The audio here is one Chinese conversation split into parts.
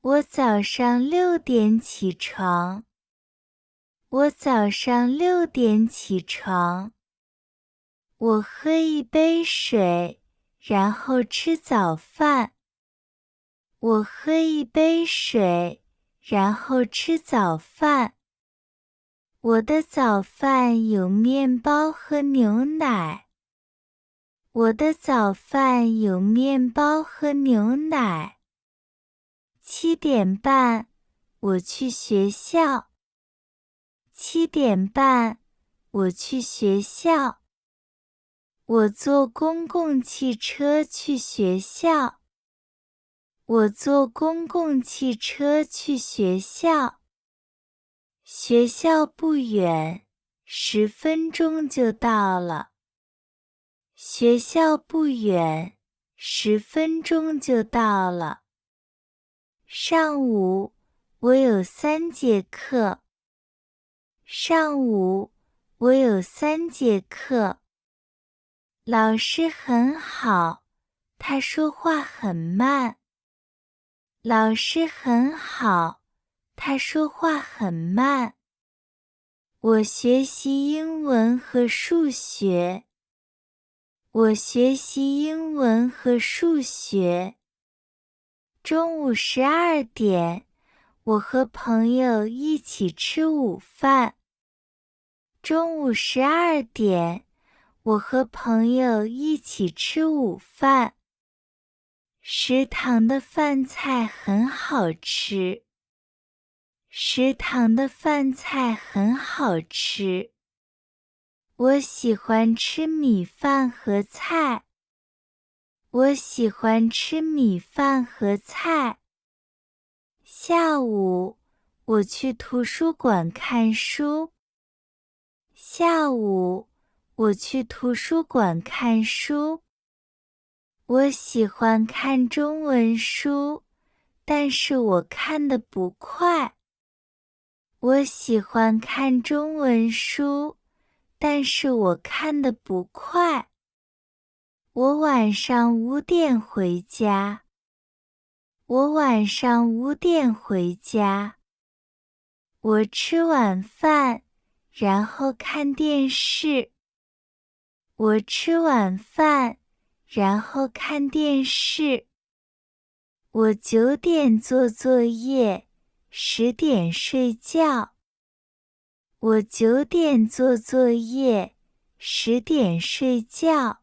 我早上6点起床。我早上6点起床。我喝一杯水，然后吃早饭。我喝一杯水，然后吃早饭。我的早饭有面包和牛奶。我的早饭有面包和牛奶。7点半，我去学校。7点半，我去学校。我坐公共汽车去学校。我坐公共汽车去学校。学校不远，10分钟就到了。学校不远，10分钟就到了。上午，我有3节课。上午，我有3节课。老师很好，他说话很慢。老师很好，他说话很慢。我学习英文和数学。我学习英文和数学。中午12点，我和朋友一起吃午饭。中午12点，我和朋友一起吃午饭。食堂的饭菜很好吃。食堂的饭菜很好吃。我喜欢吃米饭和菜。我喜欢吃米饭和菜。下午，我去图书馆看书。下午，我去图书馆看书。我喜欢看中文书，但是我看得不快。我喜欢看中文书，但是我看得不快。我晚上5点回家。我晚上5点回家。我吃晚饭，然后看电视。我吃晚饭，然后看电视。我9点做作业，10点睡觉。我9点做作业，10点睡觉。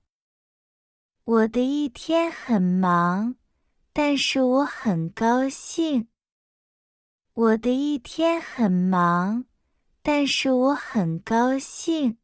我的一天很忙，但是我很高兴。我的一天很忙，但是我很高兴。